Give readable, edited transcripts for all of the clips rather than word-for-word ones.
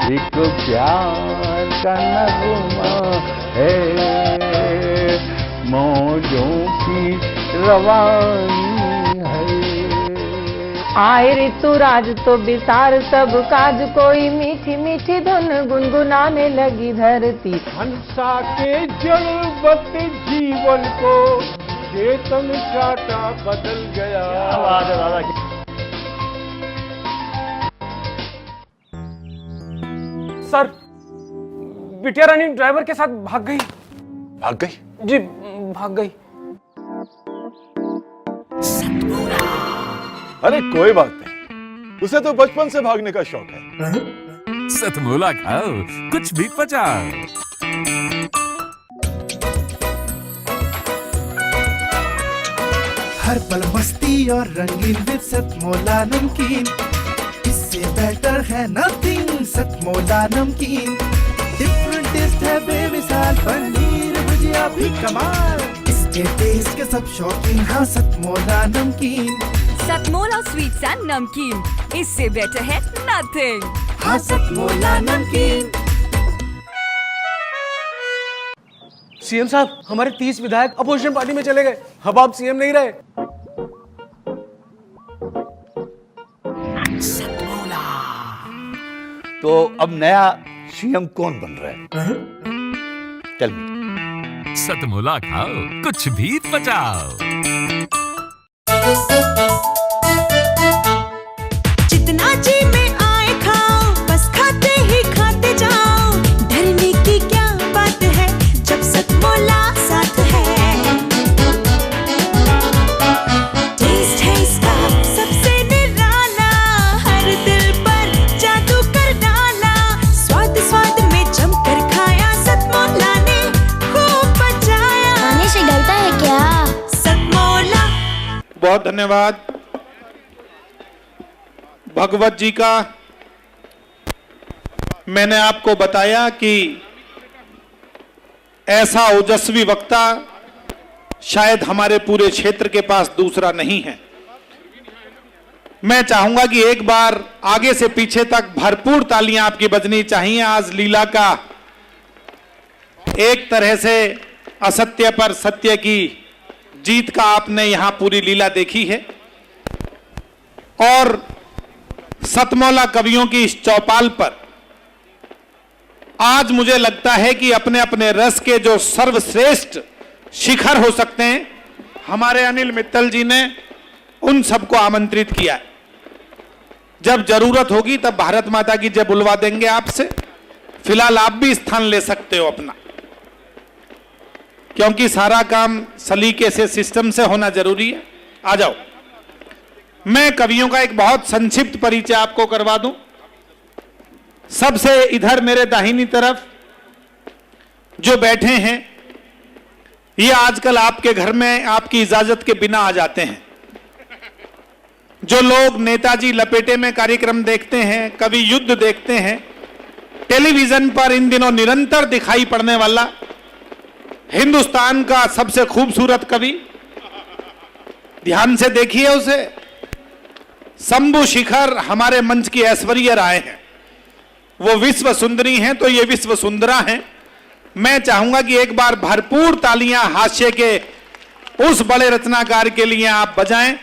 एक प्यार का नगमा है, मौजों की रवानी है। आए ऋतुराज तो बिसार सब काज, कोई मीठी मीठी धुन गुनगुनाने लगी धरती। हंसा के जड़वत जीवन को चेतन चाटा बदल गया। सर, बिटिया रानी ड्राइवर के साथ भाग गई। भाग गई? जी, भाग गई। अरे कोई बात नहीं, उसे तो बचपन से भागने का शौक है। सतमोला खाओ, कुछ भी पचाओ। हर पल मस्ती और रंगीन विद सतमोला नमकीन, इससे बेटर है नथिंग। सतमोला नमकीन डिफरेंट टेस्ट है बेमिसाल, पनीर भुजिया भी कमाल, इसके टेस्ट के सब शौकीन। हाँ सतमोला नमकीन, सतमोला स्वीट्स एंड नमकीन, इससे बेटर है नथिंग। हाँ सतमोला नमकीन। सीएम साहब, हमारे 30 विधायक अपोजिशन पार्टी में चले गए। अब आप सीएम नहीं रहे। तो अब नया सीएम कौन बन रहा है? Tell me. सतमोला खाओ, कुछ भी पचाओ। जितना जी में आए खाओ, बस खाते ही खाते जाओ। डरने की क्या बात है जब सतमोला साथ है। टेस्ट है इसका सबसे निराला, हर दिल पर जादू कर डाला। स्वाद स्वाद में जमकर खाया, सतमोला ने खूब बचाया। खाने से गलता है क्या? सतमोला। बहुत धन्यवाद भगवत जी का। मैंने आपको बताया कि ऐसा ओजस्वी वक्ता शायद हमारे पूरे क्षेत्र के पास दूसरा नहीं है। मैं चाहूंगा कि एक बार आगे से पीछे तक भरपूर तालियां आपकी बजनी चाहिए। आज लीला का एक तरह से असत्य पर सत्य की जीत का आपने यहां पूरी लीला देखी है, और सतमौला कवियों की इस चौपाल पर आज मुझे लगता है कि अपने अपने रस के जो सर्वश्रेष्ठ शिखर हो सकते हैं, हमारे अनिल मित्तल जी ने उन सबको आमंत्रित किया है। जब जरूरत होगी तब भारत माता की जय बुलवा देंगे आपसे। फिलहाल आप भी स्थान ले सकते हो अपना, क्योंकि सारा काम सलीके से सिस्टम से होना जरूरी है। आ जाओ। मैं कवियों का एक बहुत संक्षिप्त परिचय आपको करवा दूं। सबसे इधर मेरे दाहिनी तरफ जो बैठे हैं, ये आजकल आपके घर में आपकी इजाजत के बिना आ जाते हैं। जो लोग नेताजी लपेटे में कार्यक्रम देखते हैं, कवि युद्ध देखते हैं, टेलीविजन पर इन दिनों निरंतर दिखाई पड़ने वाला हिंदुस्तान का सबसे खूबसूरत कवि, ध्यान से देखिए उसे, शंभू शिखर हमारे मंच की ऐश्वर्या राय हैं। वो विश्व सुंदरी हैं तो ये विश्व सुंदरा हैं। मैं चाहूंगा कि एक बार भरपूर तालियां हास्य के उस बड़े रचनाकार के लिए आप बजाएं,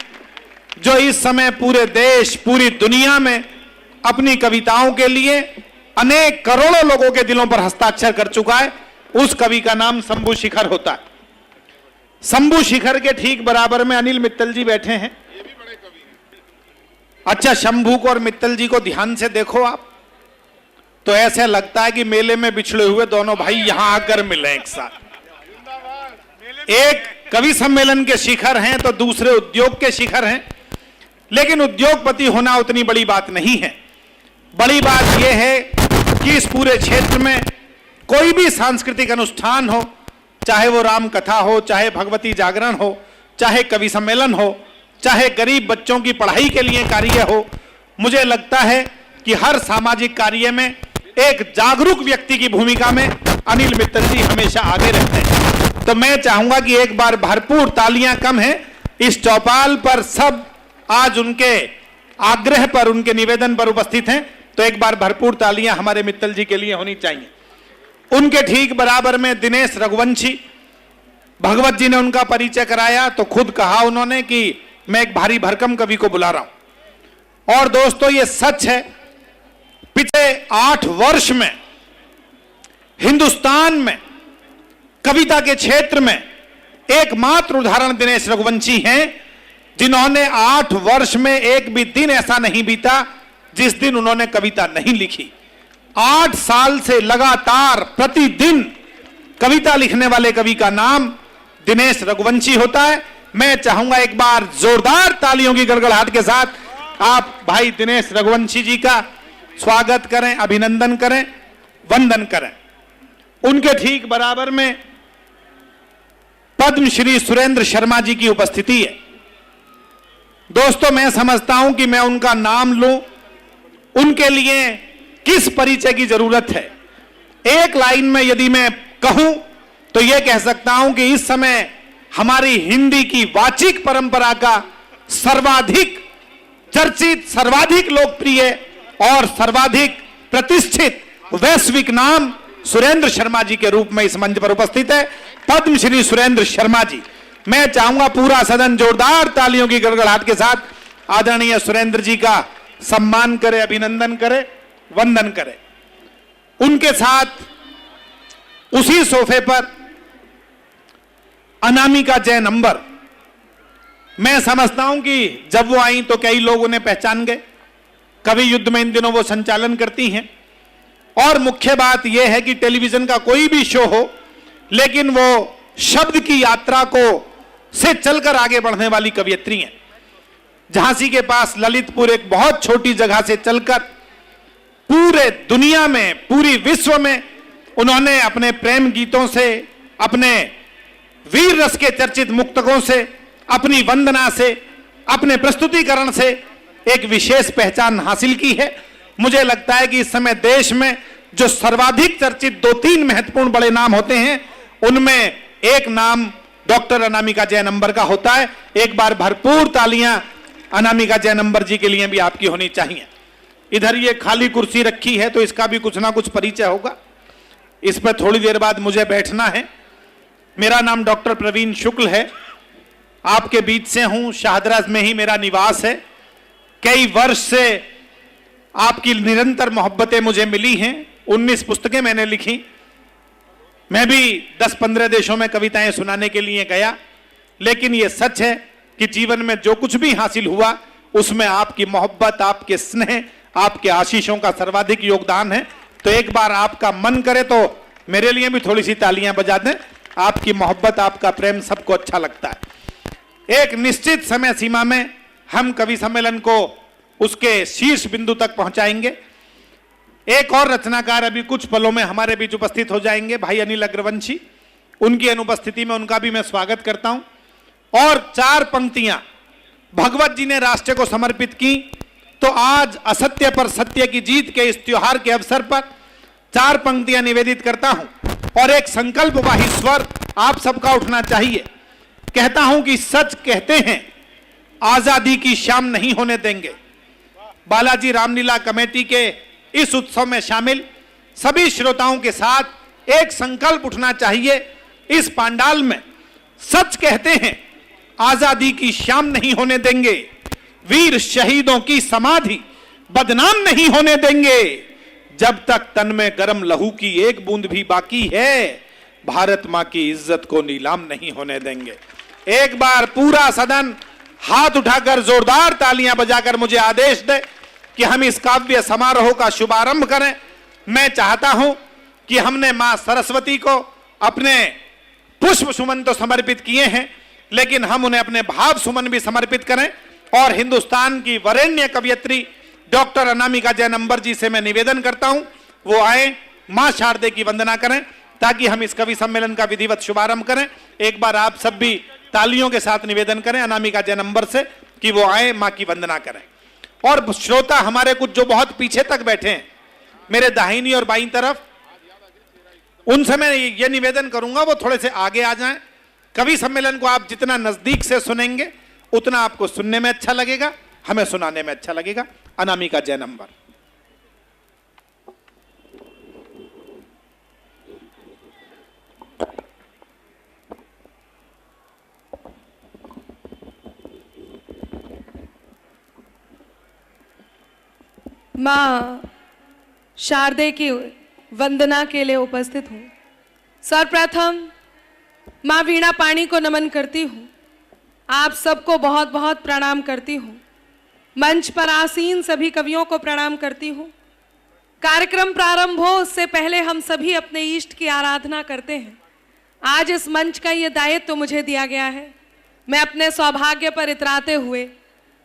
जो इस समय पूरे देश पूरी दुनिया में अपनी कविताओं के लिए अनेक करोड़ों लोगों के दिलों पर हस्ताक्षर कर चुका है। उस कवि का नाम शंभू शिखर होता है। शंभू शिखर के ठीक बराबर में अनिल मित्तल जी बैठे हैं। अच्छा, शंभू को और मित्तल जी को ध्यान से देखो आप, तो ऐसा लगता है कि मेले में बिछड़े हुए दोनों भाई यहां आकर मिले एक साथ। एक कवि सम्मेलन के शिखर हैं तो दूसरे उद्योग के शिखर हैं। लेकिन उद्योगपति होना उतनी बड़ी बात नहीं है। बड़ी बात यह है कि इस पूरे क्षेत्र में कोई भी सांस्कृतिक अनुष्ठान हो, चाहे वो राम कथा हो, चाहे भगवती जागरण हो, चाहे कवि सम्मेलन हो, चाहे गरीब बच्चों की पढ़ाई के लिए कार्य हो, मुझे लगता है कि हर सामाजिक कार्य में एक जागरूक व्यक्ति की भूमिका में अनिल मित्तल जी हमेशा आगे रहते हैं। तो मैं चाहूंगा कि एक बार भरपूर तालियां कम है। इस चौपाल पर सब आज उनके आग्रह पर, उनके निवेदन पर उपस्थित हैं। तो एक बार भरपूर तालियां हमारे मित्तल जी के लिए होनी चाहिए। उनके ठीक बराबर में दिनेश रघुवंशी, भगवत जी ने उनका परिचय कराया तो खुद कहा उन्होंने कि मैं एक भारी भरकम कवि को बुला रहा हूं। और दोस्तों ये सच है, पिछले 8 वर्ष में हिंदुस्तान में कविता के क्षेत्र में एकमात्र उदाहरण दिनेश रघुवंशी हैं, जिन्होंने 8 वर्ष में एक भी दिन ऐसा नहीं बीता जिस दिन उन्होंने कविता नहीं लिखी। 8 साल से लगातार प्रतिदिन कविता लिखने वाले कवि का नाम दिनेश रघुवंशी होता है। मैं चाहूंगा एक बार जोरदार तालियों की गड़गड़ाहट के साथ आप भाई दिनेश रघुवंशी जी का स्वागत करें, अभिनंदन करें, वंदन करें। उनके ठीक बराबर में पद्मश्री सुरेंद्र शर्मा जी की उपस्थिति है। दोस्तों मैं समझता हूं कि मैं उनका नाम लूं, उनके लिए किस परिचय की जरूरत है। एक लाइन में यदि मैं कहूं तो यह कह सकता हूं कि इस समय हमारी हिंदी की वाचिक परंपरा का सर्वाधिक चर्चित, सर्वाधिक लोकप्रिय और सर्वाधिक प्रतिष्ठित वैश्विक नाम सुरेंद्र शर्मा जी के रूप में इस मंच पर उपस्थित है, पद्मश्री सुरेंद्र शर्मा जी। मैं चाहूंगा पूरा सदन जोरदार तालियों की गड़गड़ाहट के साथ आदरणीय सुरेंद्र जी का सम्मान करे, अभिनंदन करे, वंदन करे। उनके साथ उसी सोफे पर अनामिका जैन अंबर, मैं समझता हूं कि जब वो आई तो कई लोग उन्हें पहचान गए। कवि युद्ध में इन दिनों वो संचालन करती हैं और मुख्य बात यह है कि टेलीविजन का कोई भी शो हो, लेकिन वो शब्द की यात्रा को से चलकर आगे बढ़ने वाली कवियत्री हैं। झांसी के पास ललितपुर एक बहुत छोटी जगह से चलकर पूरे दुनिया में, पूरी विश्व में उन्होंने अपने प्रेम गीतों से, अपने वीर रस के चर्चित मुक्तकों से, अपनी वंदना से, अपने प्रस्तुतिकरण से एक विशेष पहचान हासिल की है। मुझे लगता है कि इस समय देश में जो सर्वाधिक चर्चित 2-3 महत्वपूर्ण बड़े नाम होते हैं, उनमें एक नाम डॉक्टर अनामिका जैन अंबर का होता है। एक बार भरपूर तालियां अनामिका जैन अंबर जी के लिए भी आपकी होनी चाहिए। इधर ये खाली कुर्सी रखी है तो इसका भी कुछ ना कुछ परिचय होगा। इस पर थोड़ी देर बाद मुझे बैठना है। मेरा नाम डॉक्टर प्रवीण शुक्ल है, आपके बीच से हूं, शाहदरा में ही मेरा निवास है। कई वर्ष से आपकी निरंतर मोहब्बतें मुझे मिली हैं। 19 पुस्तकें मैंने लिखी। मैं भी 10-15 देशों में कविताएं सुनाने के लिए गया, लेकिन यह सच है कि जीवन में जो कुछ भी हासिल हुआ उसमें आपकी मोहब्बत, आपके स्नेह, आपके आशीषों का सर्वाधिक योगदान है। तो एक बार आपका मन करे तो मेरे लिए भी थोड़ी सी तालियां बजा दें। आपकी मोहब्बत, आपका प्रेम सबको अच्छा लगता है। एक निश्चित समय सीमा में हम कवि सम्मेलन को उसके शीर्ष बिंदु तक पहुंचाएंगे। एक और रचनाकार अभी कुछ पलों में हमारे बीच उपस्थित हो जाएंगे, भाई अनिल अग्रवंशी। उनकी अनुपस्थिति में उनका भी मैं स्वागत करता हूं। और 4 पंक्तियां भगवत जी ने राष्ट्र को समर्पित की, तो आज असत्य पर सत्य की जीत के इस त्योहार के अवसर पर 4 पंक्तियां निवेदित करता हूं और एक संकल्पवाही स्वर आप सबका उठना चाहिए। कहता हूं कि सच कहते हैं, आजादी की शाम नहीं होने देंगे। बालाजी रामलीला कमेटी के इस उत्सव में शामिल सभी श्रोताओं के साथ एक संकल्प उठना चाहिए इस पांडाल में। सच कहते हैं, आजादी की शाम नहीं होने देंगे। वीर शहीदों की समाधि बदनाम नहीं होने देंगे। जब तक तन में गर्म लहू की एक बूंद भी बाकी है, भारत मां की इज्जत को नीलाम नहीं होने देंगे। एक बार पूरा सदन हाथ उठाकर जोरदार तालियां बजाकर मुझे आदेश दे कि हम इस काव्य समारोह का शुभारंभ करें। मैं चाहता हूं कि हमने मां सरस्वती को अपने पुष्प सुमन तो समर्पित किए हैं, लेकिन हम उन्हें अपने भाव सुमन भी समर्पित करें। और हिंदुस्तान की वरेण्य कवियत्री डॉक्टर अनामिका जैन अंबर जी से मैं निवेदन करता हूं, वो आए, मां शारदे की वंदना करें, ताकि हम इस कवि सम्मेलन का विधिवत शुभारंभ करें। एक बार आप सब भी तालियों के साथ निवेदन करें अनामिका जैन अंबर से कि वो आए, मां की वंदना करें। और श्रोता हमारे कुछ जो बहुत पीछे तक बैठे हैं, मेरे दाहिनी और बाईं तरफ, उनसे मैं ये निवेदन करूंगा वो थोड़े से आगे आ जाएं। कवि सम्मेलन को आप जितना नजदीक से सुनेंगे उतना आपको सुनने में अच्छा लगेगा, हमें सुनाने में अच्छा लगेगा। अनामिका जैन अंबर। माँ शारदे की वंदना के लिए उपस्थित हूँ। सर्वप्रथम माँ वीणा पाणी को नमन करती हूँ। आप सबको बहुत बहुत प्रणाम करती हूँ। मंच पर आसीन सभी कवियों को प्रणाम करती हूँ। कार्यक्रम प्रारंभ हो उससे पहले हम सभी अपने इष्ट की आराधना करते हैं। आज इस मंच का ये दायित्व तो मुझे दिया गया है। मैं अपने सौभाग्य पर इतराते हुए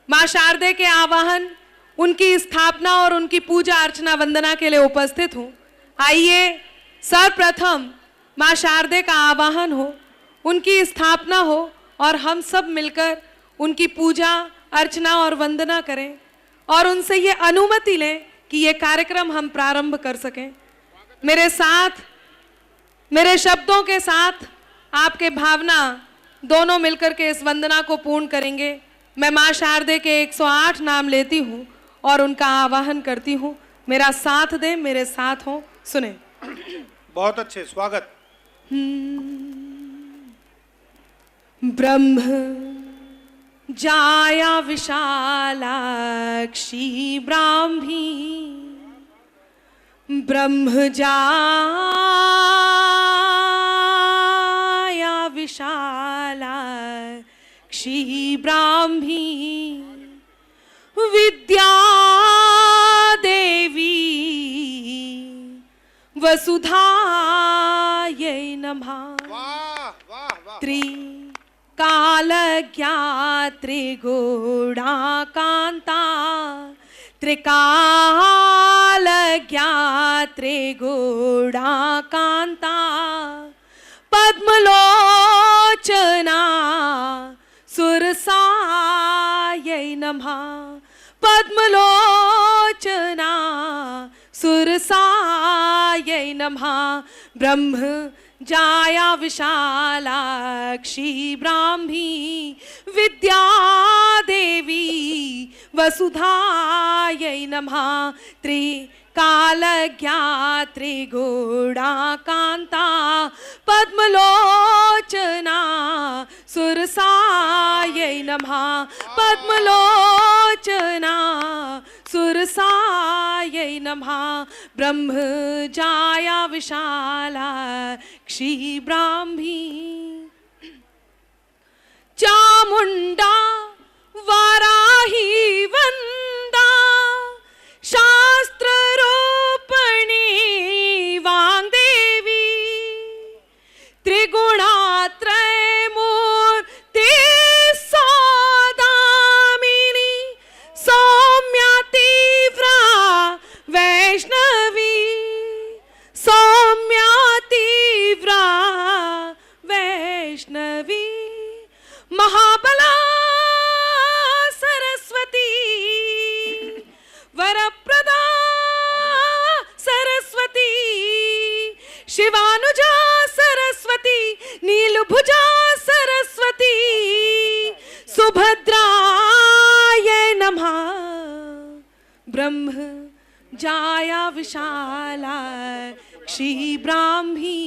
माँ शारदे के आवाहन, उनकी स्थापना और उनकी पूजा अर्चना वंदना के लिए उपस्थित हूँ। आइए सर्वप्रथम माँ शारदे का आवाहन हो, उनकी स्थापना हो और हम सब मिलकर उनकी पूजा अर्चना और वंदना करें और उनसे ये अनुमति लें कि ये कार्यक्रम हम प्रारंभ कर सकें। मेरे साथ, मेरे शब्दों के साथ आपके भावना दोनों मिलकर के इस वंदना को पूर्ण करेंगे। मैं माँ शारदे के 108 नाम लेती हूँ और उनका आवाहन करती हूँ। मेरा साथ दें, मेरे साथ हो, सुने। बहुत अच्छे, स्वागत। ब्रह्म जाया विशालाक्षी ब्राह्मी, ब्रह्म जाया विशालाक्षी ब्राह्मी, विद्या देवी वसुधायै नमः। त्रिकालज्ञात्रिगूढाकान्ता, त्रिकालज्ञात्रिगूढाकान्ता, पद्मलोचना सुरसायै नमः। पद्मलोचना सुरसायै नमः। ब्रह्म जाया विशालाक्षी ब्राह्मी, विद्या देवी वसुधायै नमः। त्रिकालज्ञात्रिगूढाकान्ता, पद्मलोचना सुरसायै नमः। पद्मलोचना सुरसायै नमः। ब्रह्म जाया विशालाक्षी ब्राह्मी, चामुण्डा वाराही वंदा, शास्त्ररूपिणी वाग्देवी, त्रिगुणात्रयमूर्ति सौदामिनी, सौम्या तीव्रा वैष्णवी, सौम्या तीव्रा वैष्णवी, महाबला सरस्वती, वरप्रदा सरस्वती, शिवानुजा सरस्वती, नीलभुजा सरस्वती, सुभद्रायै नमः। ब्रह्म जाया विशालाक्षी ब्राह्मी,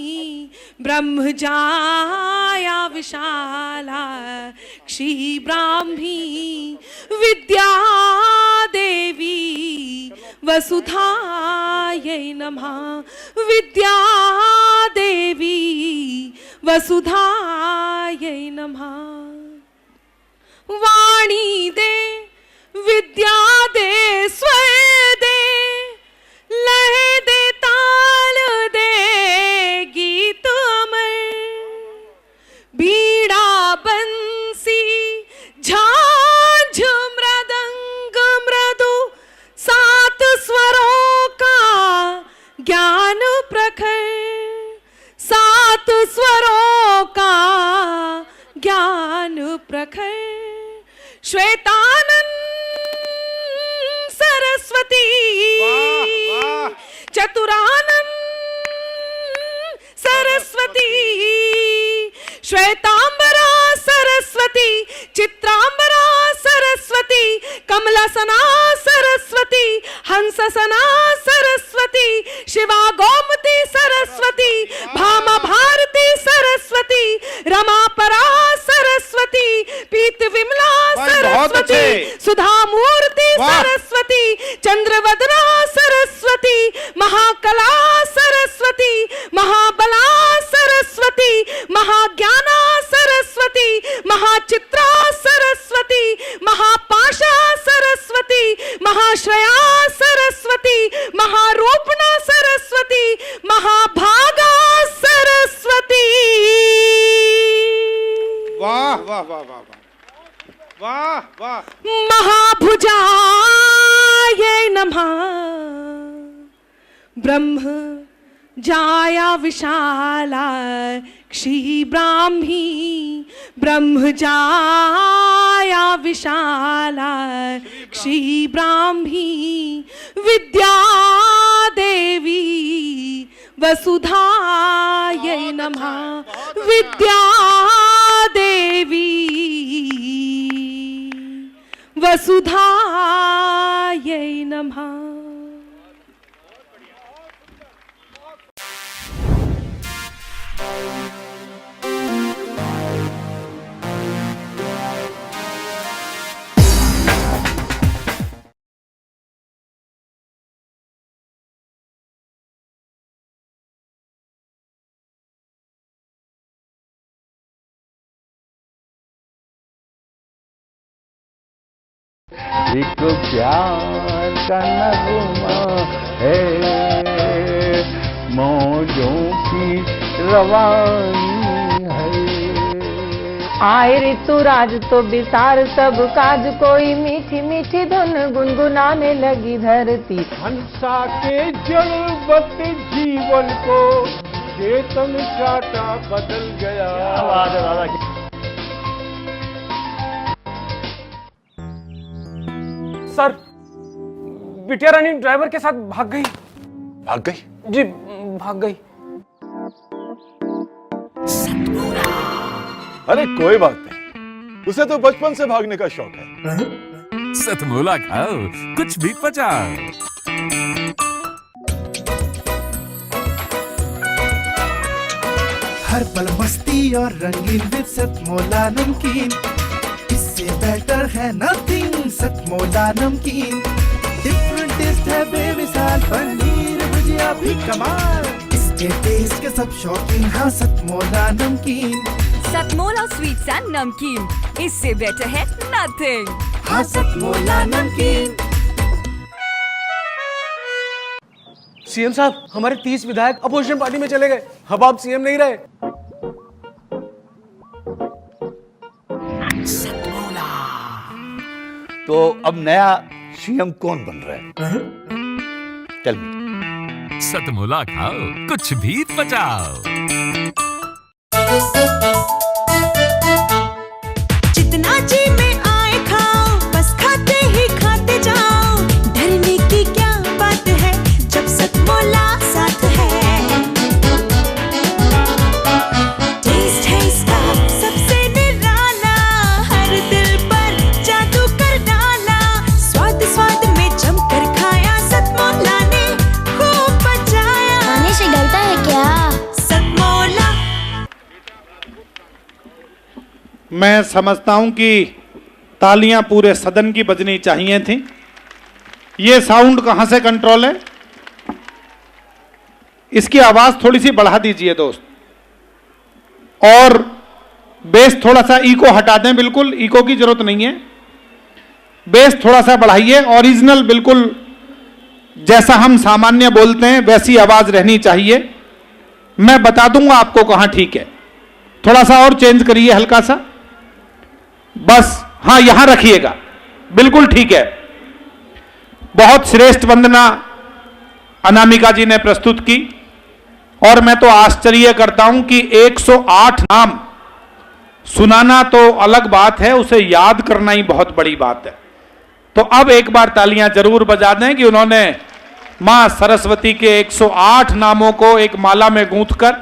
ब्रह्म जाया विशालाक्षी ब्राह्मी, विद्या देवी वसुधायै नमः। विद्या देवी वसुधायै नमः। वाणी दे, विद्या दे, स्वर दे, लय दे, ताल दे, गीत अमर, बीड़ा बंसी झांझ मृदंग मृदु, सात स्वरों का ज्ञान प्रखर, सात स्वरों का ज्ञान प्रखर, श्वेतानंद सरस्वती, चतुरानंद सरस्वती, श्वेतांबरा सरस्वती, चित्रांबरा सरस्वती, कमलासना सरस्वती, हंससना सरस्वती, शिवा गोमती सरस्वती, भामा भारती सरस्वती, रमा परा सरस्वती, पीत विमला सरस्वती, सुधा मूर्ति सरस्वती, चंद्रवदना वाह वाह वाह वाह वाह वाह। महाभुजायै नमः ब्रह्म जाया विशाला क्षीब्राह्मी ब्रह्मजाया विशाला क्षीब्राह्मी विद्या देवी वसुधायै नमः विद्या देवी वसुधायै नमः। एक प्यार का नगमा है, मौजों की रवानी है। आए ऋतुराज तो विसार सब काज, कोई मीठी मीठी धुन गुनगुनाने लगी धरती। हंसा के जड़वत जीवन को चेतन चाटा बदल गया। सर, बिटिया रानी ड्राइवर के साथ भाग गई। भाग गई? जी भाग गई। अरे कोई बात नहीं, उसे तो बचपन से भागने का शौक है। सतमोला खाओ, कुछ भी पचाओ। हर पल मस्ती और रंगीन विद सतमोला नमकीन, इससे बेटर है नथिंग। सतमोला नमकीन डिफरेंट टेस्ट है बेमिसाल, पनीर भुजिया भी कमाल, इसके टेस्ट के सब शौकीन। हाँ सतमोला नमकीन, सतमोला स्वीट्स एंड नमकीन, इससे बेटर है नथिंग। हाँ सतमोला नमकीन। सीएम साहब, हमारे 30 विधायक अपोजिशन पार्टी में चले गए। अब आप सीएम नहीं रहे। तो अब नया सीएम कौन बन रहा है? Tell me. सतमोला खाओ, कुछ भी पचाओ। जितना जी में आए खाओ, बस खाते ही खाते जाओ। डरने की क्या बात है जब सतमोला साथ है। टेस्ट है इसका सबसे निराला, हर दिल पर जादू कर डाला। स्वाद स्वाद में जमकर खाया, सतमोला ने खूब बचाया। खाने से गलता है क्या? सतमोला। मैं समझता हूं कि तालियां पूरे सदन की बजनी चाहिए थी। ये साउंड कहां से कंट्रोल है? इसकी आवाज थोड़ी सी बढ़ा दीजिए दोस्त, और बेस थोड़ा सा इको हटा दें। बिल्कुल इको की जरूरत नहीं है, बेस थोड़ा सा बढ़ाइए। ओरिजिनल बिल्कुल जैसा हम सामान्य बोलते हैं वैसी आवाज रहनी चाहिए। मैं बता दूंगा आपको कहां ठीक है। थोड़ा सा और चेंज करिए, हल्का सा, बस। हां, यहां रखिएगा, बिल्कुल ठीक है। बहुत श्रेष्ठ वंदना अनामिका जी ने प्रस्तुत की, और मैं तो आश्चर्य करता हूं कि 108 नाम सुनाना तो अलग बात है, उसे याद करना ही बहुत बड़ी बात है। तो अब एक बार तालियां जरूर बजा दें कि उन्होंने मां सरस्वती के 108 नामों को एक माला में गूंथकर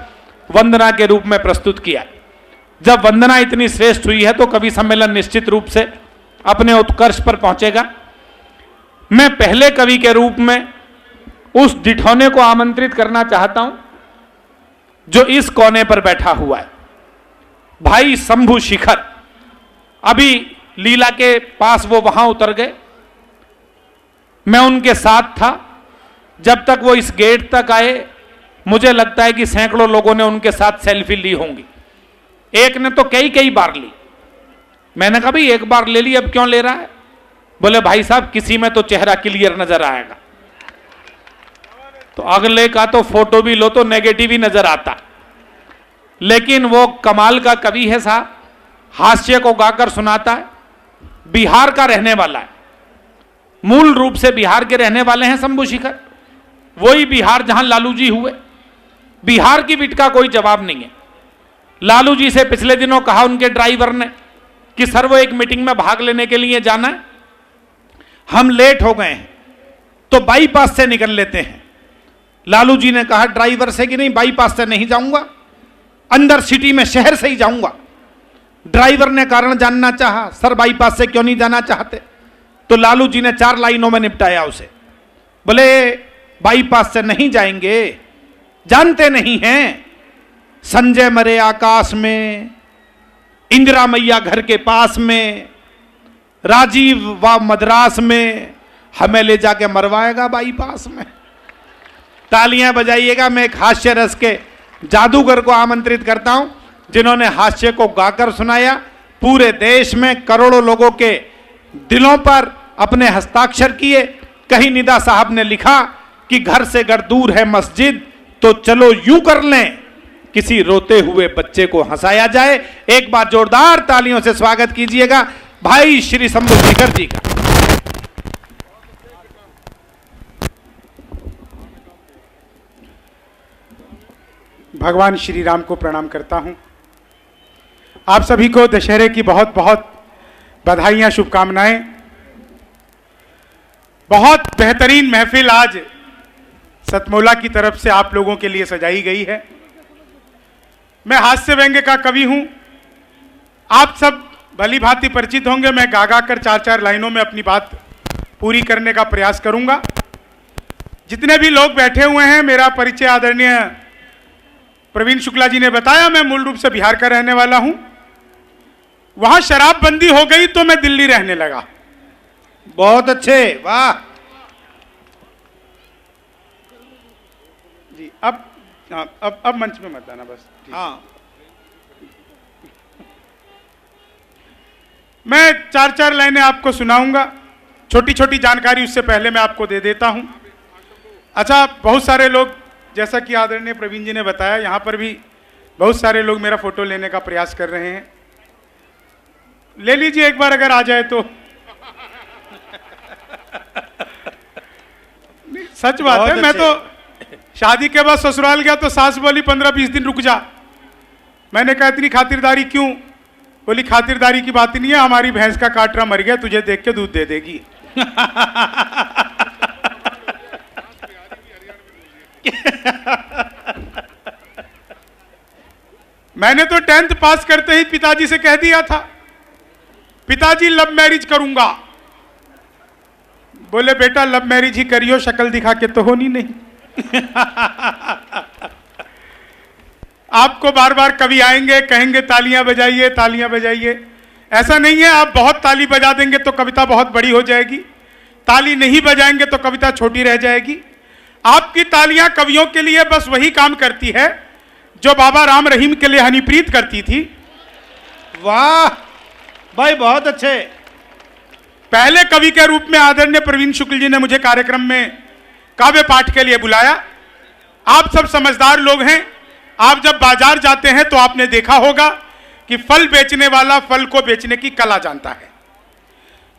वंदना के रूप में प्रस्तुत किया। जब वंदना इतनी श्रेष्ठ हुई है तो कवि सम्मेलन निश्चित रूप से अपने उत्कर्ष पर पहुंचेगा। मैं पहले कवि के रूप में उस डिठौने को आमंत्रित करना चाहता हूं जो इस कोने पर बैठा हुआ है, भाई शंभु शिखर। अभी लीला के पास वो वहां उतर गए, मैं उनके साथ था। जब तक वो इस गेट तक आए, मुझे लगता है कि सैकड़ों लोगों ने उनके साथ सेल्फी ली होंगी। एक ने तो कई बार ली। मैंने कहा भाई एक बार ले ली, अब क्यों ले रहा है? बोले भाई साहब किसी में तो चेहरा क्लियर नजर आएगा, तो अगले का तो फोटो भी लो तो नेगेटिव ही नजर आता। लेकिन वो कमाल का कवि है साहब, हास्य को गाकर सुनाता है, बिहार का रहने वाला है, मूल रूप से बिहार के रहने वाले हैं शंभू शिखर, वही बिहार जहां लालू जी हुए। बिहार की बिट का कोई जवाब नहीं है। लालू जी से पिछले दिनों कहा उनके ड्राइवर ने कि सर वो एक मीटिंग में भाग लेने के लिए जाना है, हम लेट हो गए हैं तो बाईपास से निकल लेते हैं। लालू जी ने कहा ड्राइवर से कि नहीं, बाईपास से नहीं जाऊंगा, अंदर सिटी में शहर से ही जाऊंगा। ड्राइवर ने कारण जानना चाहा, सर बाईपास से क्यों नहीं जाना चाहते? तो लालू जी ने 4 लाइनों में निपटाया उसे। बोले बाईपास से नहीं जाएंगे, जानते नहीं हैं संजय मरे आकाश में, इंदिरा मैया घर के पास में, राजीव व मद्रास में, हमें ले जाके मरवाएगा बाईपास में। तालियां बजाइएगा। मैं एक हास्य रस के जादूगर को आमंत्रित करता हूं जिन्होंने हास्य को गाकर सुनाया, पूरे देश में करोड़ों लोगों के दिलों पर अपने हस्ताक्षर किए। कहीं निदा साहब ने लिखा कि घर से अगर दूर है मस्जिद तो चलो यूं कर लें, किसी रोते हुए बच्चे को हंसाया जाए। एक बार जोरदार तालियों से स्वागत कीजिएगा भाई श्री शंभू शिखर जी का। भगवान श्री राम को प्रणाम करता हूं। आप सभी को दशहरे की बहुत बहुत बधाइयां, शुभकामनाएं। बहुत बेहतरीन महफिल आज सतमोला की तरफ से आप लोगों के लिए सजाई गई है। मैं हास्य व्यंग्य का कवि हूं, आप सब भली भांति परिचित होंगे। मैं गा गा कर 4-4 लाइनों में अपनी बात पूरी करने का प्रयास करूंगा। जितने भी लोग बैठे हुए हैं, मेरा परिचय आदरणीय प्रवीण शुक्ला जी ने बताया। मैं मूल रूप से बिहार का रहने वाला हूं। वहां शराबबंदी हो गई तो मैं दिल्ली रहने लगा। बहुत अच्छे, वाह जी। अब मंच में मत आना बस। हाँ, मैं 4-4 लाइनें आपको सुनाऊंगा। छोटी छोटी जानकारी उससे पहले मैं आपको दे देता हूं। अच्छा, बहुत सारे लोग, जैसा कि आदरणीय प्रवीण जी ने बताया, यहां पर भी बहुत सारे लोग मेरा फोटो लेने का प्रयास कर रहे हैं। ले लीजिए एक बार अगर आ जाए तो। सच बात है। मैं तो शादी के बाद ससुराल गया तो सास बोली 15-20 दिन रुक जा। मैंने कहा इतनी खातिरदारी क्यों? बोली खातिरदारी की बात नहीं है, हमारी भैंस का काटरा मर गया, तुझे देख के दूध दे देगी। मैंने तो 10th पास करते ही पिताजी से कह दिया था, पिताजी लव मैरिज करूंगा। बोले बेटा लव मैरिज ही करियो, शक्ल दिखा के तो होनी नहीं। आपको बार बार कभी आएंगे, कहेंगे तालियां बजाइए, तालियां बजाइए। ऐसा नहीं है, आप बहुत ताली बजा देंगे तो कविता बहुत बड़ी हो जाएगी, ताली नहीं बजाएंगे तो कविता छोटी रह जाएगी। आपकी तालियां कवियों के लिए बस वही काम करती है जो बाबा राम रहीम के लिए हनीप्रीत करती थी। वाह भाई, बहुत अच्छे। पहले कवि के रूप में आदरणीय प्रवीण शुक्ल जी ने मुझे कार्यक्रम में काव्य पाठ के लिए बुलाया। आप सब समझदार लोग हैं। आप जब बाजार जाते हैं तो आपने देखा होगा कि फल बेचने वाला फल को बेचने की कला जानता है।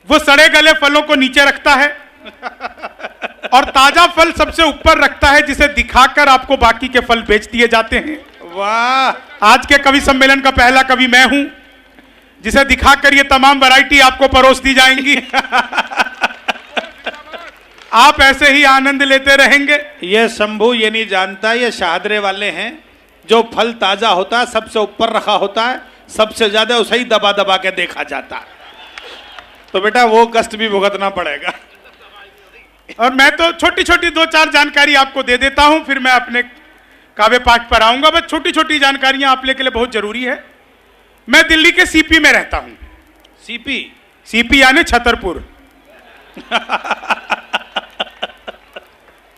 वो सड़े गले फलों को नीचे रखता है और ताजा फल सबसे ऊपर रखता है, जिसे दिखाकर आपको बाकी के फल बेच दिए जाते हैं। वाह, आज के कवि सम्मेलन का पहला कवि मैं हूं, जिसे दिखाकर ये तमाम वैरायटी आपको परोस दी जाएंगी। आप ऐसे ही आनंद लेते रहेंगे। ये शंभू ये नहीं जानता, ये शाहदरे वाले हैं। जो फल ताजा होता है सबसे ऊपर रखा होता है, सबसे ज्यादा उसे ही दबा दबा के देखा जाता है। तो बेटा वो कष्ट भी भुगतना पड़ेगा। और मैं तो छोटी छोटी 2-4 जानकारी आपको दे देता हूं, फिर मैं अपने काव्य पाठ पर आऊंगा। बस छोटी छोटी जानकारियां आप के लिए बहुत जरूरी है। मैं दिल्ली के सीपी में रहता हूं। सीपी यानी छतरपुर।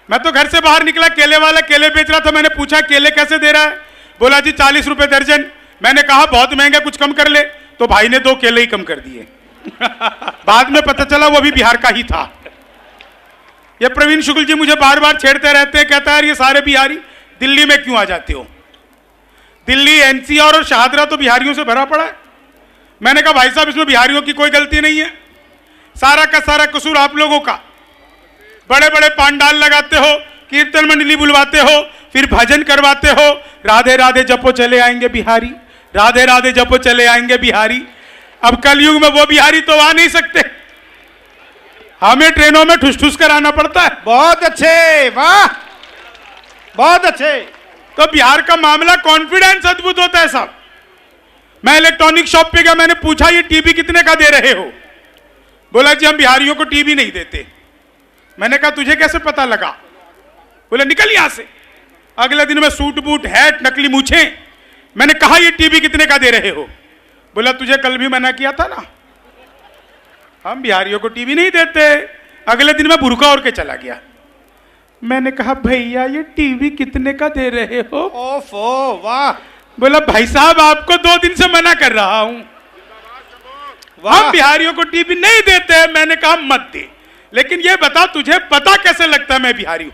मैं तो घर से बाहर निकला, केले वाला केले बेच रहा था। मैंने पूछा केले कैसे दे रहा है? बोला जी 40 रुपए दर्जन। मैंने कहा बहुत महंगा, कुछ कम कर ले। तो भाई ने 2 केले ही कम कर दिए। बाद में पता चला वो भी बिहार का ही था। ये प्रवीण शुक्ल जी मुझे बार बार छेड़ते रहते हैं, कहता है ये सारे बिहारी दिल्ली में क्यों आ जाते हो? दिल्ली, एनसीआर और शाहदरा तो बिहारियों से भरा पड़ा है। मैंने कहा भाई साहब इसमें बिहारियों की कोई गलती नहीं है, सारा का सारा कसूर आप लोगों का। बड़े बड़े पांडाल लगाते हो, कीर्तन मंडली बुलवाते हो, फिर भजन करवाते हो, राधे राधे जपो चले आएंगे बिहारी, राधे राधे जपो चले आएंगे बिहारी। अब कलयुग में वो बिहारी तो आ नहीं सकते, हमें ट्रेनों में ठुस ठुस कर आना पड़ता है। बहुत अच्छे, वाह, बहुत अच्छे। तो बिहार का मामला कॉन्फिडेंस अद्भुत होता है साहब। मैं इलेक्ट्रॉनिक शॉप पे गया, मैंने पूछा ये टीवी कितने का दे रहे हो? बोला जी हम बिहारियों को टीवी नहीं देते। मैंने कहा तुझे कैसे पता लगा? बोले निकल यहां से। अगले दिन में सूट बूट हैट नकली मूछे। मैंने कहा ये टीवी कितने का दे रहे हो? बोला तुझे कल भी मना किया था ना, हम बिहारियों को टीवी नहीं देते। अगले दिन मैं बुर्का ओढ़ के चला गया। मैंने कहा भैया ये टीवी कितने का दे रहे हो? ओफो, वाह। बोला भाई साहब आपको 2 दिन से मना कर रहा हूं, हम बिहारियों को टीवी नहीं देते। मैंने कहा मत दे, लेकिन ये बता तुझे पता कैसे लगता है मैं बिहारी हूं?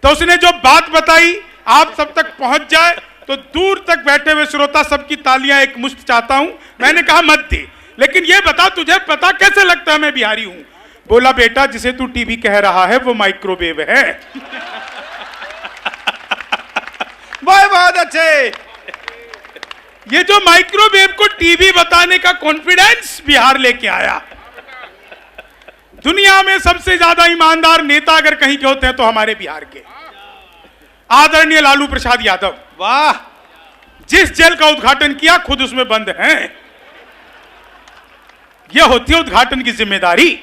तो उसने जो बात बताई आप सब तक पहुंच जाए तो दूर तक बैठे हुए श्रोता सबकी तालियां एक मुश्त चाहता हूं। मैंने कहा मत दे, लेकिन ये बता तुझे पता कैसे लगता है मैं बिहारी हूं? बोला बेटा जिसे तू टीवी कह रहा है वो माइक्रोवेव है। बहुत अच्छे। ये जो माइक्रोवेव को टीवी बताने का कॉन्फिडेंस बिहार लेके आया। दुनिया में सबसे ज्यादा ईमानदार नेता अगर कहीं के होते हैं तो हमारे बिहार के आदरणीय लालू प्रसाद यादव। वाह। जिस जेल का उद्घाटन किया खुद उसमें बंद हैं। यह होती है उद्घाटन की जिम्मेदारी।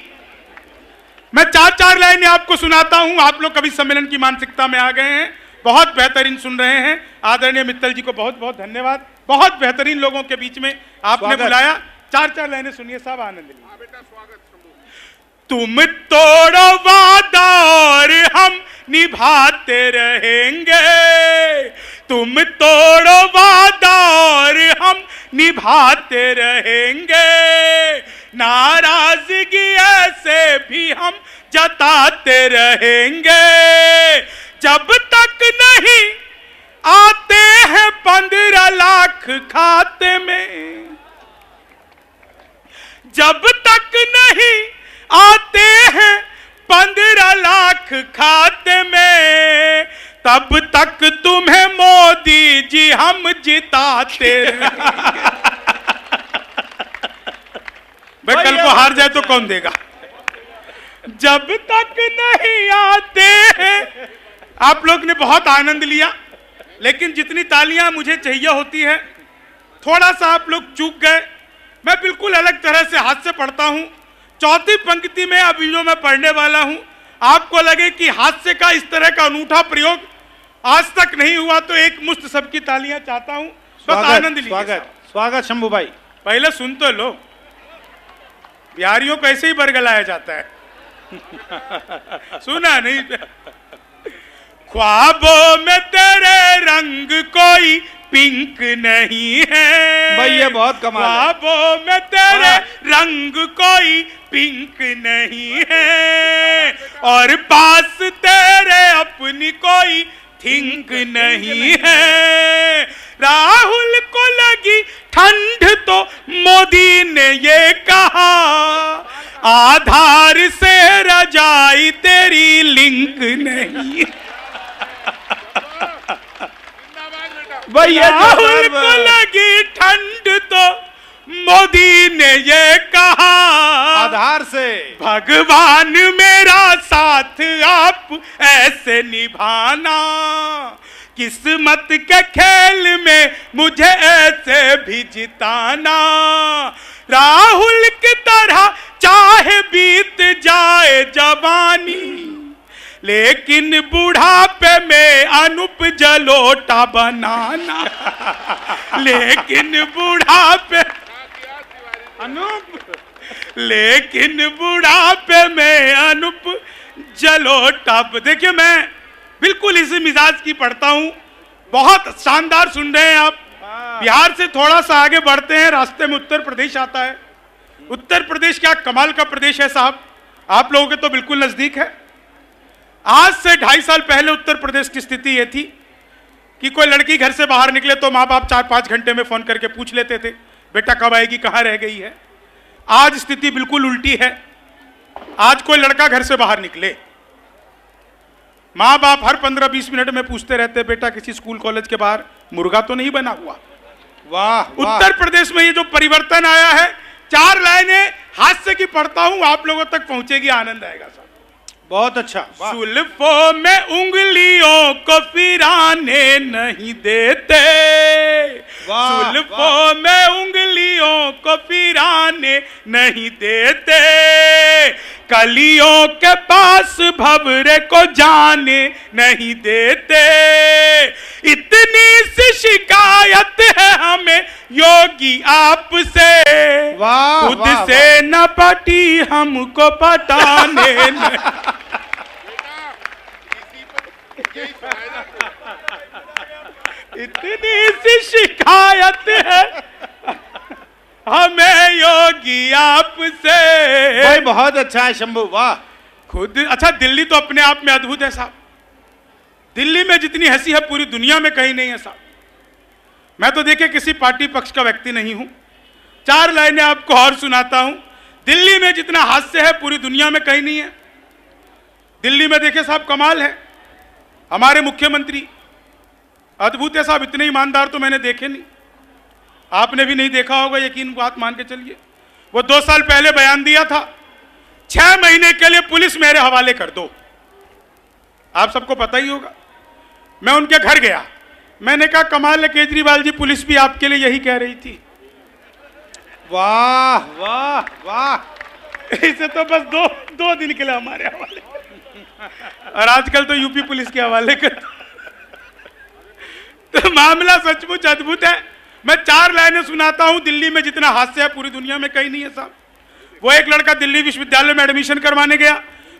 मैं 4 लाइनें आपको सुनाता हूं। आप लोग कभी सम्मेलन की मानसिकता में आ गए हैं, बहुत बेहतरीन सुन रहे हैं। आदरणीय मित्तल जी को बहुत बहुत धन्यवाद, बहुत बेहतरीन लोगों के बीच में आपने बुलाया। 4 लाइनें सुनिए साहब, आनंद लीजिए। तुम तोड़ो वादा और हम निभाते रहेंगे, तुम तोड़ो वादा और हम निभाते रहेंगे, नाराजगी ऐसे भी हम जताते रहेंगे, जब तक नहीं आते हैं 15 लाख खाते में, जब तक नहीं आते हैं 15 लाख खाते में, तब तक तुम्हें मोदी जी हम जिताते रहेंगे। भाई कल को हार जाए तो कौन देगा? जब तक नहीं आते हैं। आप लोग ने बहुत आनंद लिया, लेकिन जितनी तालियां मुझे चाहिए होती है थोड़ा सा आप लोग चूक गए। मैं बिल्कुल अलग तरह से हाथ से पढ़ता हूं। 4थी पंक्ति में अभी जो मैं पढ़ने वाला हूं, आपको लगे कि हास्य का इस तरह का अनूठा प्रयोग आज तक नहीं हुआ तो एक मुश्त सबकी तालियां चाहता हूं। बस आनंद लीजिए। स्वागत, स्वागत शंभू भाई। पहले सुन तो लो, बिहारियों को ऐसे ही बरगलाया जाता है। सुना नहीं? ख्वाबों में तेरे रंग कोई पिंक नहीं है भाई, ये बहुत कमाल है। ख्वाबों में तेरे रंग कोई पिंक नहीं है, और पास तेरे अपनी कोई थिंक नहीं है। राहुल को लगी ठंड तो मोदी ने ये कहा, आधार से रजाई तेरी लिंक नहीं। राहुल को लगी ठंड तो मोदी ने ये कहा, आधार से भगवान मेरा साथ आप ऐसे निभाना, किस्मत के खेल में मुझे ऐसे भी जिताना। राहुल की तरह चाहे बीत जाए जवानी, लेकिन बुढ़ापे में अनूप जलोटा बनाना। लेकिन बुढ़ापे लेकिन बुढ़ापे में अनूप जलोटा। देखिए मैं बिल्कुल इसी मिजाज की पढ़ता हूं। बहुत शानदार सुन रहे हैं आप। बिहार से थोड़ा सा आगे बढ़ते हैं, रास्ते में उत्तर प्रदेश आता है। उत्तर प्रदेश क्या कमाल का प्रदेश है साहब, आप लोगों के तो बिल्कुल नजदीक है। आज से 2.5 साल पहले उत्तर प्रदेश की स्थिति यह थी कि कोई लड़की घर से बाहर निकले तो माँ बाप 4-5 घंटे में फोन करके पूछ लेते थे बेटा कब आएगी, कहाँ रह गई है। आज स्थिति बिल्कुल उल्टी है। आज कोई लड़का घर से बाहर निकले, माँ बाप हर 15-20 मिनट में पूछते रहते बेटा किसी स्कूल कॉलेज के बाहर मुर्गा तो नहीं बना हुआ। वाह, उत्तर प्रदेश में ये जो परिवर्तन आया है, 4 लाइनें हास्य की पढ़ता हूं, आप लोगों तक पहुंचेगी, आनंद आएगा साहब। बहुत अच्छा। सुल्फों में उंगलियों को फिराने नहीं देते, सुल्फों में उंगलियों को फिराने नहीं देते, कलियों के पास भंवरे को जाने नहीं देते, इतनी सी शिकायत है हमें योगी आपसे, खुद से न पटी हमको पटाने नहीं। इतनी सी शिकायत है हमें योगी आपसे। भाई बहुत अच्छा है शंभू, वाह। खुद अच्छा, दिल्ली तो अपने आप में अद्भुत है साहब। दिल्ली में जितनी हंसी है पूरी दुनिया में कहीं नहीं है साहब। मैं तो देखिए किसी पार्टी पक्ष का व्यक्ति नहीं हूं, 4 लाइनें आपको और सुनाता हूं। दिल्ली में जितना हास्य है पूरी दुनिया में कहीं नहीं है। दिल्ली में देखिए साहब कमाल है, हमारे मुख्यमंत्री अद्भुत है साहब, इतने ईमानदार तो मैंने देखे नहीं, आपने भी नहीं देखा होगा, यकीन बात मान के चलिए। वो 2 साल पहले बयान दिया था 6 महीने के लिए पुलिस मेरे हवाले कर दो, आप सबको पता ही होगा। मैं उनके घर गया, मैंने कहा कमाल है केजरीवाल जी, पुलिस भी आपके लिए यही कह रही थी। वाह वाह वाह, इसे तो बस दो दिन के लिए हमारे हवाले, और आजकल तो यूपी पुलिस के हवाले कर। तो मामला सचमुच अद्भुत है। मैं 4 लाइनें सुनाता हूं, दिल्ली में जितना हास्य है पूरी दुनिया में कहीं नहीं है साहब। वो एक लड़का दिल्ली विश्वविद्यालय में एडमिशन करवाने गया,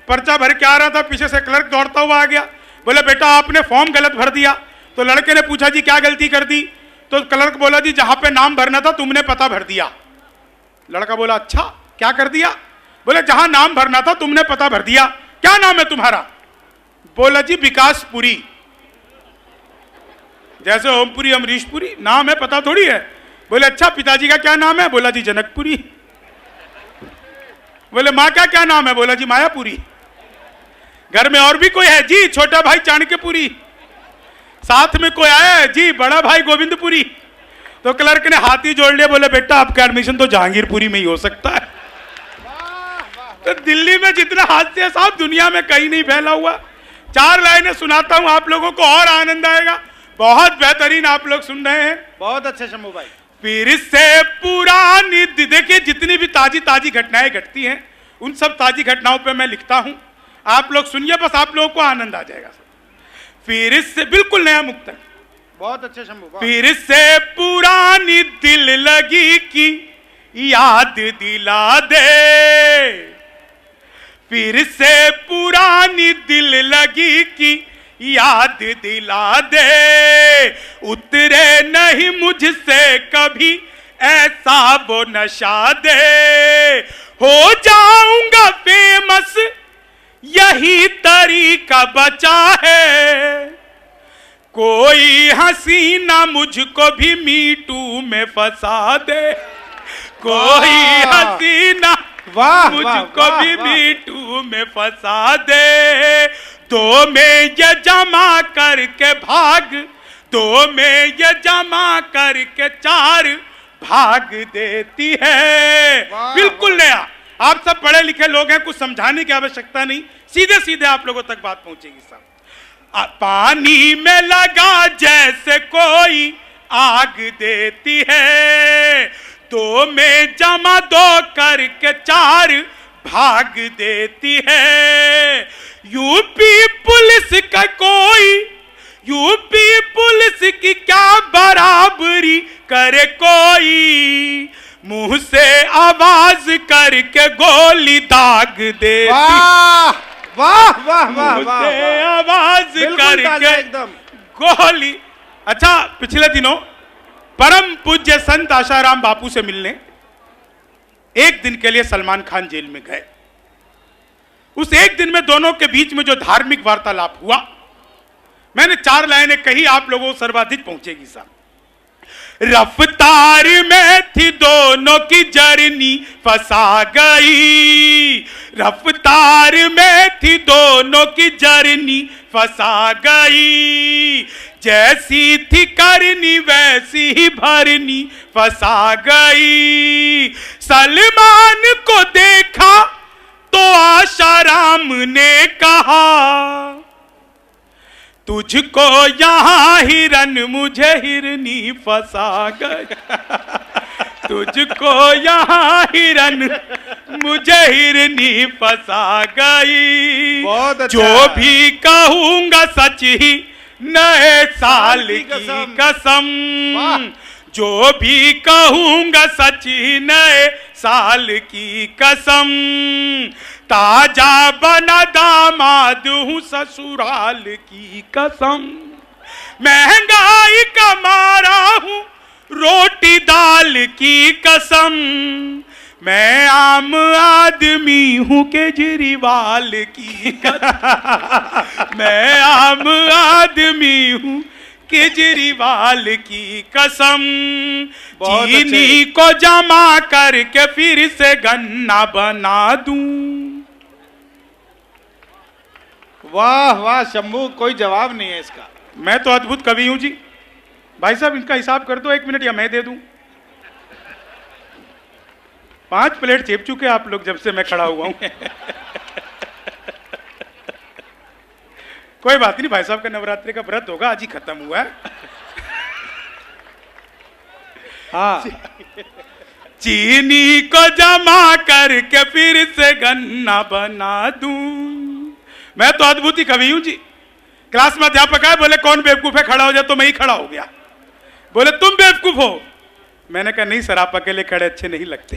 पर्चा भर के आ रहा था, पीछे से क्लर्क दौड़ता हुआ आ गया, बोले बेटा आपने फॉर्म गलत भर दिया। तो लड़के ने पूछा जी क्या गलती कर दी, तो क्लर्क बोला जी जहां पे नाम भरना था तुमने पता भर दिया। लड़का बोला अच्छा क्या कर दिया, बोले जहां नाम भरना था तुमने पता भर दिया, क्या नाम है तुम्हारा। बोला जी विकासपुरी, जैसे ओमपुरी अमरीशपुरी, नाम है पता थोड़ी है। बोले अच्छा पिताजी का क्या नाम है, बोला जी जनकपुरी। बोले माँ का क्या नाम है, बोला जी मायापुरी। घर में और भी कोई है, जी छोटा भाई चाणक्यपुरी। साथ में कोई आया है, जी बड़ा भाई गोविंदपुरी। तो क्लर्क ने हाथ ही जोड़ लिया, बोले बेटा आपका एडमिशन तो जहांगीरपुरी में ही हो सकता है। तो दिल्ली में जितना हास्य है साहब दुनिया में कहीं नहीं फैला हुआ। 4 लाइनें सुनाता हूं, आप लोगों को और आनंद आएगा। बहुत बेहतरीन आप लोग सुन रहे हैं, बहुत अच्छे शंभू भाई। फिर से पुरानी, देखिए जितनी भी ताजी घटनाएं घटती हैं उन सब ताजी घटनाओं पे मैं लिखता हूं, आप लोग सुनिए, बस आप लोगों को आनंद आ जाएगा। फिर से बिल्कुल नया मुक्तक, बहुत अच्छे शंभू। फिर से पुरानी दिल लगी की याद दिला दे, फिर से पुरानी दिल लगी की याद दिला दे, उतरे नहीं मुझसे कभी ऐसा वो नशा दे, हो जाऊंगा फेमस यही तरीका बचा है, कोई हसीना मुझको भी मीटू में फंसा दे, कोई हसीना मुझको भी मीटू में फंसा दे, 2 में ये जमा करके भाग, 2 में ये जमा करके 4 भाग देती है। बिल्कुल नया, आप सब पढ़े लिखे लोग हैं, कुछ समझाने की आवश्यकता नहीं, सीधे सीधे आप लोगों तक बात पहुंचेगी साहब। पानी में लगा जैसे कोई आग देती है, 2 में जमा 2 करके 4 भाग देती है, यूपी पुलिस का कोई, यूपी पुलिस की क्या बराबरी करे कोई, मुंह से आवाज करके गोली दाग देती, वाह वाह वाह वाह वाह, आवाज करके एकदम गोली। अच्छा, पिछले दिनों परम पूज्य संत आशाराम बापू से मिलने एक दिन के लिए सलमान खान जेल में गए। उस एक दिन में दोनों के बीच में जो धार्मिक वार्तालाप हुआ, मैंने 4 लाइनें कही, आप लोगों को सर्वाधिक पहुंचेगी साहब। रफ्तार में थी दोनों की जर्नी फंसा गई, रफ्तार में थी दोनों की जर्नी फंसा गई, जैसी थी करनी वैसी ही भरनी फंसा गई। सलमान को देखा तो आशाराम ने कहा, तुझको यहाँ हिरन मुझे हिरनी फंसा गई, तुझको यहाँ हिरन मुझे हिरनी फंसा गई। बहुत अच्छा। जो भी कहूंगा सच ही नए साल की कसम, जो भी कहूंगा सच ही नए साल की कसम। ताजा बना दामाद हूं ससुराल की कसम, महंगाई का मारा हूं रोटी दाल की कसम। मैं आम आदमी हूं केजरीवाल की कसम, मैं आम आदमी हूं केजरीवाल की कसम। चीनी को जमा करके फिर से गन्ना बना दूं। वाह वाह शंभू, कोई जवाब नहीं है इसका। मैं तो अद्भुत कवि हूं जी। भाई साहब इनका हिसाब कर दो 1 मिनट, या मैं दे दूं। 5 प्लेट चेप चुके आप लोग जब से मैं खड़ा हुआ हूं। कोई बात नहीं, भाई साहब का नवरात्रि का व्रत होगा, आज ही खत्म हुआ है। हाँ, चीनी को जमा करके फिर से गन्ना बना दूं। मैं तो अद्भुत ही कवि हूं जी। क्लास में अध्यापक आए, बोले कौन बेवकूफ है, खड़ा हो जाए, तो मैं ही खड़ा हो गया। बोले तुम बेवकूफ हो। मैंने कहा नहीं सर, आप अकेले खड़े अच्छे नहीं लगते।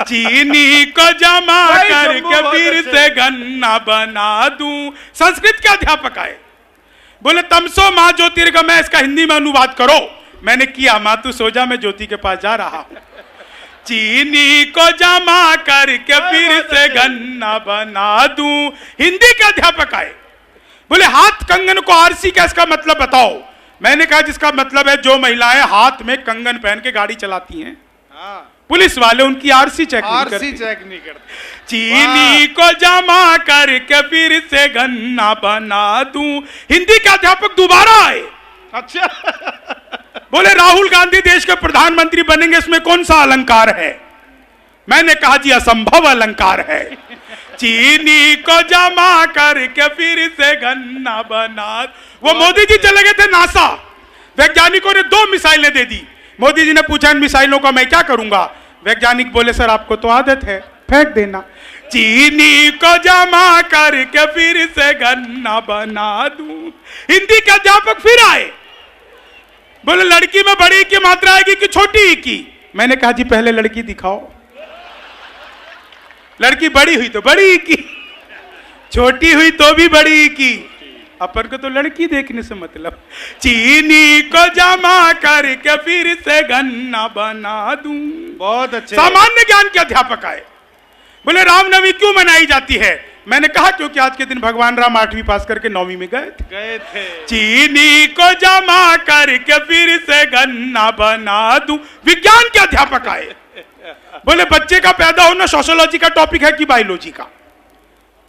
चीनी को जमा करके फिर से गन्ना बना दूं। संस्कृत के अध्यापक आए, बोले तमसो माँ ज्योतिर्गमय, इसका हिंदी में अनुवाद करो। मैंने किया, माँ तू सो जा, मैं ज्योति के पास जा रहा हूं। चीनी को जमा करके फिर से गन्ना बना दूं। हिंदी के अध्यापक आए, बोले हाथ कंगन को आरसी का इसका मतलब बताओ। मैंने कहा जिसका मतलब है जो महिलाएं हाथ में कंगन पहन के गाड़ी चलाती हैं, पुलिस वाले उनकी आरसी चेक नहीं करते। चीनी को जमा करके फिर से गन्ना बना दूं। हिंदी के अध्यापक दोबारा आए। अच्छा। बोले राहुल गांधी देश के प्रधानमंत्री बनेंगे, इसमें कौन सा अलंकार है? मैंने कहा जी असंभव अलंकार है। चीनी को जमा करके फिर से गन्ना बना। वो मोदी जी चले गए थे नासा, वैज्ञानिकों ने 2 मिसाइलें दे दी। मोदी जी ने पूछा इन मिसाइलों का मैं क्या करूंगा? वैज्ञानिक बोले सर आपको तो आदत है, फेंक देना। चीनी को जमा करके फिर से गन्ना बना दूं। हिंदी के अध्यापक फिर आए, बोले लड़की में बड़ी की मात्रा आएगी कि छोटी की? मैंने कहा जी पहले लड़की दिखाओ। लड़की बड़ी हुई तो बड़ी की, छोटी हुई तो भी बड़ी की, अपन को तो लड़की देखने से मतलब। चीनी को जमा करके फिर से गन्ना बना दूं। बहुत अच्छे। सामान्य ज्ञान के अध्यापक आए, बोले रामनवमी क्यों मनाई जाती है? मैंने कहा क्योंकि आज के दिन भगवान राम 8वीं पास करके 9वीं में गए थे। चीनी को जमा करके फिर से गन्ना बना दूं। विज्ञान के अध्यापक आए, बोले बच्चे का पैदा होना सोशियोलॉजी का टॉपिक है कि बायोलॉजी का?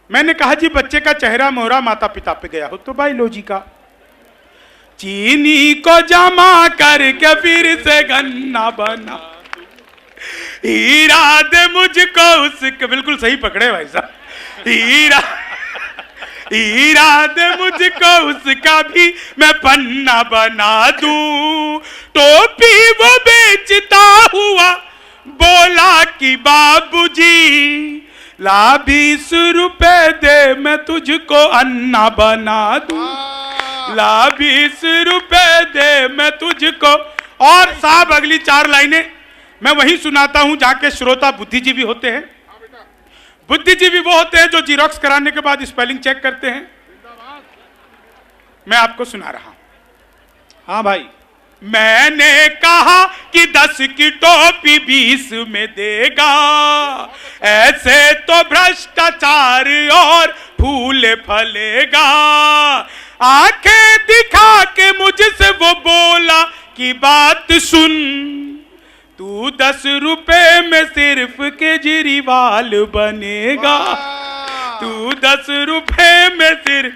मैंने कहा जी बच्चे का चेहरा मोहरा माता पिता पे गया हो तो बायोलॉजी का। चीनी को जमा करके फिर से गन्ना बना। हीरा दे मुझको उसके, बिल्कुल सही पकड़े भाई साहब। हीरा दे मुझको उसका भी मैं पन्ना बना दूं। टोपी वो बेचता हुआ बोला कि बाबूजी ला 20 रुपए दे मैं तुझको अन्ना बना दूं। ला 20 रुपए दे मैं तुझको। और साहब अगली 4 लाइनें मैं वही सुनाता हूं जहां के श्रोता बुद्धिजीवी होते हैं। बुद्धिजीवी वो होते हैं जो जीरोक्स कराने के बाद स्पेलिंग चेक करते हैं। मैं आपको सुना रहा हूं। हाँ भाई, मैंने कहा कि 10 की टोपी 20 में देगा, ऐसे तो भ्रष्टाचार और फूल फलेगा। आंखें दिखा के मुझसे वो बोला कि बात सुन, तू 10 रुपए में सिर्फ केजरीवाल बनेगा, तू 10 रुपए में सिर्फ।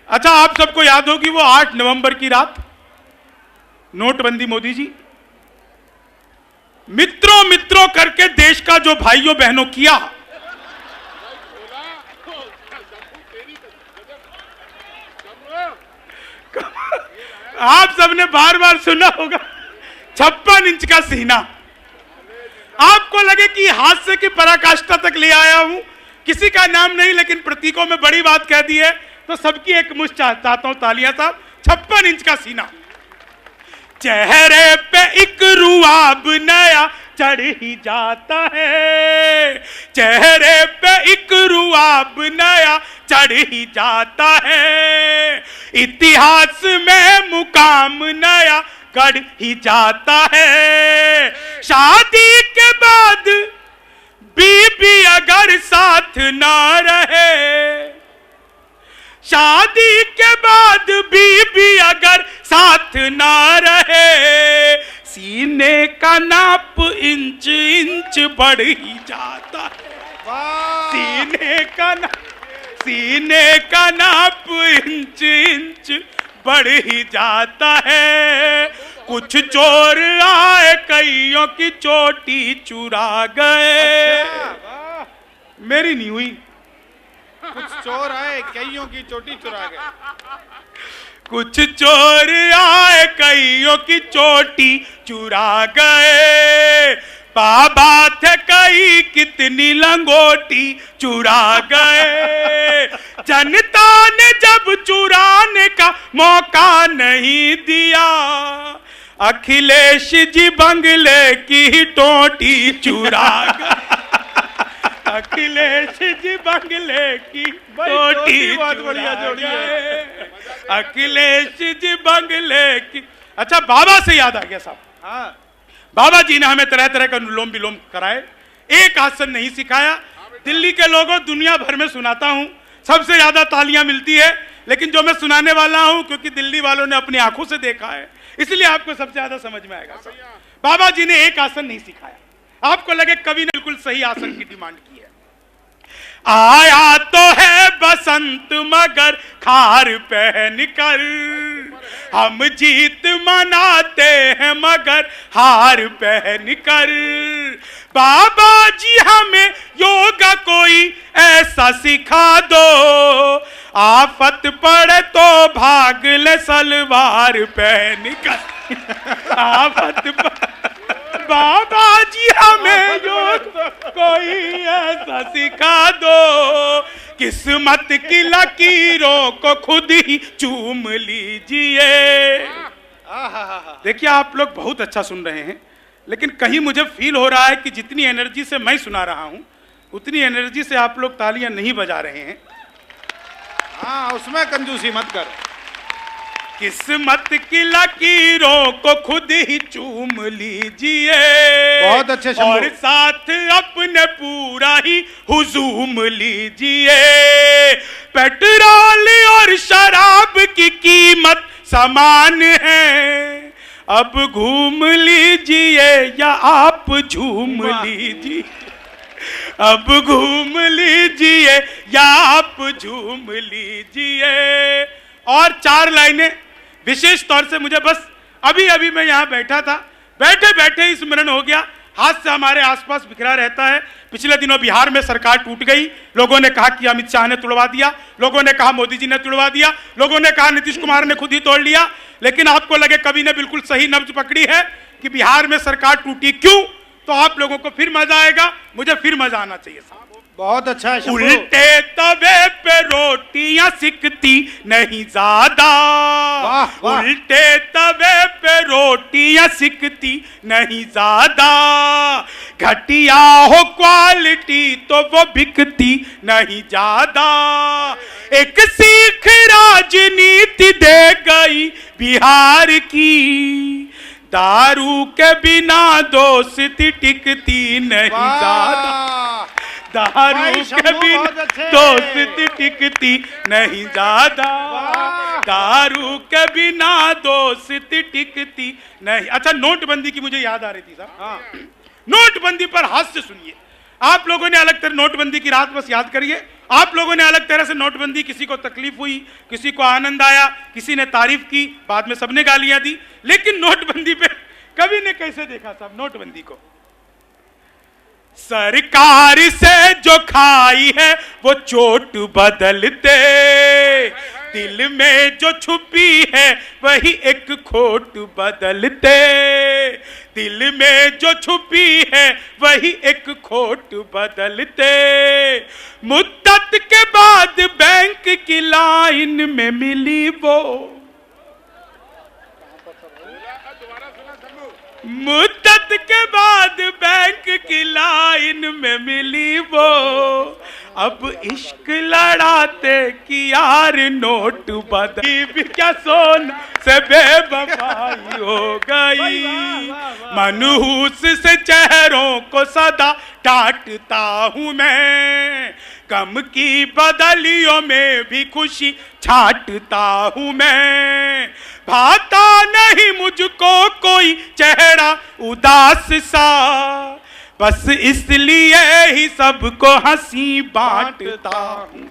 अच्छा, आप सबको याद होगी वो 8 नवंबर की रात, नोटबंदी मोदी जी, मित्रों मित्रों करके देश का जो भाइयों बहनों किया, आप सबने बार बार सुना होगा 56 इंच का सीना। आपको लगे कि हास्य की पराकाष्ठा तक ले आया हूं, किसी का नाम नहीं लेकिन प्रतीकों में बड़ी बात कह दी है, तो सबकी एक मुश्त चाहता हूं तालियां साहब। 56 इंच का सीना, चेहरे पे एक रुआब नया चढ़ ही जाता है, चेहरे पे एक रुआब नया चढ़ ही जाता है, इतिहास में मुकाम नया गढ़ ही जाता है। शादी के बाद बीबी अगर साथ ना रहे, शादी के बाद बीबी अगर साथ ना रहे, सीने का नाप इंच इंच बढ़ ही जाता है, सीने का नाप इंच इंच बढ़ ही जाता है। कुछ चोर आए कईयों की चोटी चुरा गए। मेरी नहीं हुई, कुछ चोर आए कईयों की चोटी चुरा गए, कुछ चोर आए कईयों की चोटी चुरा गए, बाबा थे कई कितनी लंगोटी चुरा गए। जनता ने जब चुराने का मौका नहीं दिया, अखिलेश जी बंगले की टोटी चुरा गए, अखिलेश जी बंगले की टोटी बहुत बढ़िया चुरा जोड़ी है। गए, अखिलेश जी बंगले की। अच्छा, बाबा से याद आ गया साहब, हाँ, बाबा जी ने हमें तरह तरह का अनुलोम विलोम कराए, एक आसन नहीं सिखाया। दिल्ली के लोगों, दुनिया भर में सुनाता हूं, सबसे ज्यादा तालियां मिलती है, लेकिन जो मैं सुनाने वाला हूं क्योंकि दिल्ली वालों ने अपनी आंखों से देखा है, इसलिए आपको सबसे ज्यादा समझ में आएगा। बाबा जी ने एक आसन नहीं सिखाया, आपको लगे कवि ने बिल्कुल सही आसन की डिमांड की है। आया तो है बसंत मगर खार पहन कर, हम जीत मनाते हैं मगर हार पहन कर, बाबा जी हमें योगा कोई ऐसा सिखा दो, आफत पड़े तो भाग ले सलवार पहन कर, आफत बाबा जी हमें योग कोई ऐसा सिखा दो, किस्मत की लकीरों को खुद ही चूम लीजिए। देखिए, आप लोग बहुत अच्छा सुन रहे हैं, लेकिन कहीं मुझे फील हो रहा है कि जितनी एनर्जी से मैं सुना रहा हूं, उतनी एनर्जी से आप लोग तालियां नहीं बजा रहे हैं। हाँ, उसमें कंजूसी मत कर। किस्मत की लकीरों को खुद ही चूम लीजिए, बहुत अच्छे शब्द। और साथ अपने पूरा ही हुजूम लीजिए। पेट्रोल और शराब की कीमत समान है, अब घूम लीजिए या आप झूम लीजिए, अब घूम लीजिए या आप झूम लीजिए। और 4 लाइनें विशेष तौर से मुझे बस अभी अभी मैं यहां बैठा था, बैठे बैठे ही स्मरण हो गया। हादसा हमारे आसपास बिखरा रहता है। पिछले दिनों बिहार में सरकार टूट गई, लोगों ने कहा कि अमित शाह ने तुड़वा दिया, लोगों ने कहा मोदी जी ने तुड़वा दिया, लोगों ने कहा नीतीश कुमार ने खुद ही तोड़ लिया। लेकिन आपको लगे कवि ने बिल्कुल सही नब्ज पकड़ी है कि बिहार में सरकार टूटी क्यों, तो आप लोगों को फिर मजा आएगा, मुझे फिर मजा आना चाहिए साहब। बहुत अच्छा है। उल्टे तवे पे रोटियां सिकती नहीं ज्यादा, उल्टे तवे पे रोटियां सिकती नहीं ज्यादा, घटिया हो क्वालिटी तो वो बिकती नहीं ज्यादा। एक सीख राजनीति दे गई बिहार की, दारू के बिना दोस्ती टिकती नहीं ज्यादा, दारू के बिन दोस्ती टिकती नहीं ज्यादा, दारू के बिना दोस्ती टिकती नहीं। अच्छा, नोटबंदी की मुझे याद आ रही थी साहब। नोटबंदी पर हास्य सुनिए। आप लोगों ने अलग तरह नोटबंदी की रात बस याद करिए। आप लोगों ने अलग तरह से नोटबंदी, किसी को तकलीफ हुई, किसी को आनंद आया, किसी ने तारीफ की, बाद में सबने गालियां दी। लेकिन नोटबंदी पे कवि ने कैसे देखा साहब नोटबंदी को? सरकार से जो खाई है वो चोट बदलते, दिल में जो छुपी है वही एक खोट बदलते, दिल में जो छुपी है वही एक खोट बदलते। मुद्दत के बाद बैंक की लाइन में मिली वो, मुद्दत के बाद बैंक की लाइन में मिली वो, अब इश्क लड़ाते कि यार नोट बदली क्या सोन से बेवफाई हो गई, मनहूस से चेहरों को सदा डांटता हूँ मैं, गम की बदलियों में भी खुशी छांटता हूँ मैं, भाता नहीं मुझको कोई चेहरा उदास सा, बस इसलिए ही सबको हंसी बांटता हूँ,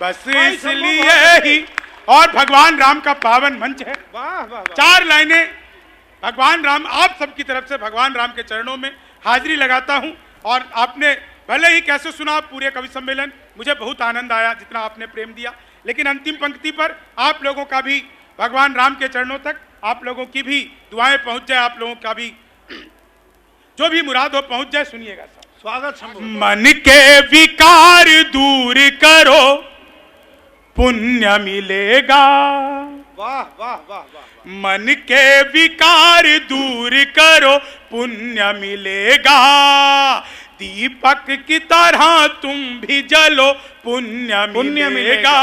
बस इसलिए ही। और भगवान राम का पावन मंच है, चार लाइनें भगवान राम, आप सबकी तरफ से भगवान राम के चरणों में हाजिरी लगाता हूँ। और आपने भले ही कैसे सुना पूरे कवि सम्मेलन, मुझे बहुत आनंद आया जितना आपने प्रेम दिया, लेकिन अंतिम पंक्ति पर आप लोगों का भी भगवान राम के चरणों तक आप लोगों की भी दुआएं पहुंच जाए, आप लोगों का भी जो भी मुराद हो पहुंच जाए। सुनिएगा साहब। स्वागत। मन के विकार दूर करो पुण्य मिलेगा, वाह वाह वाह वाह, मन के विकार दूर करो पुण्य मिलेगा, दीपक की तरह तुम भी जलो पुण्य मिलेगा,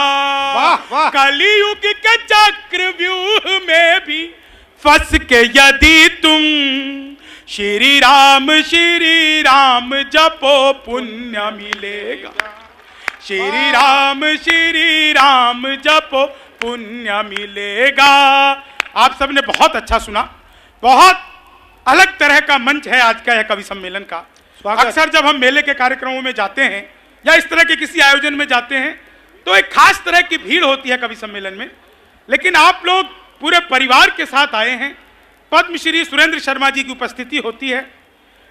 कलयुग के चक्रव्यूह में भी फंस के यदि तुम श्री राम जपो पुण्य मिलेगा, श्री राम जपो पुण्य मिलेगा। आप सबने बहुत अच्छा सुना, बहुत अलग तरह का मंच है आज का यह कवि सम्मेलन का। अक्सर जब हम मेले के कार्यक्रमों में जाते हैं या इस तरह के किसी आयोजन में जाते हैं तो एक खास तरह की भीड़ होती है कवि सम्मेलन में, लेकिन आप लोग पूरे परिवार के साथ आए हैं। पद्मश्री सुरेंद्र शर्मा जी की उपस्थिति होती है,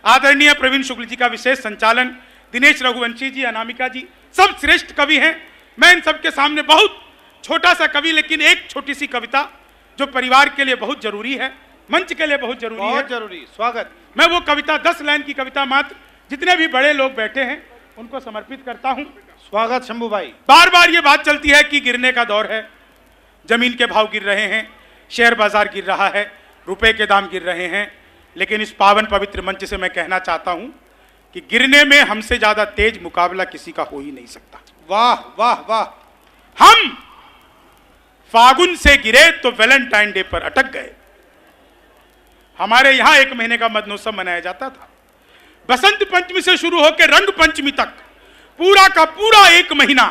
आदरणीय प्रवीण शुक्ल जी का विशेष संचालन, दिनेश रघुवंशी जी, अनामिका जी, सब श्रेष्ठ कवि हैं। मैं इन सबके सामने बहुत छोटा सा कवि, लेकिन एक छोटी सी कविता जो परिवार के लिए बहुत जरूरी है, मंच के लिए बहुत जरूरी। स्वागत। मैं वो कविता 10 लाइन की कविता मात्र जितने भी बड़े लोग बैठे हैं उनको समर्पित करता हूं। स्वागत शंभू भाई। बार बार ये बात चलती है कि गिरने का दौर है, जमीन के भाव गिर रहे हैं, शेयर बाजार गिर रहा है, रुपए के दाम गिर रहे हैं, लेकिन इस पावन पवित्र मंच से मैं कहना चाहता हूं कि गिरने में हमसे ज्यादा तेज मुकाबला किसी का हो ही नहीं सकता। वाह वाह वाह। हम फागुन से गिरे तो वैलेंटाइन डे पर अटक गए। हमारे यहां 1 महीने का मदनोत्सव मनाया जाता था। बसंत पंचमी से शुरू होकर रंग पंचमी तक पूरा का पूरा 1 महीना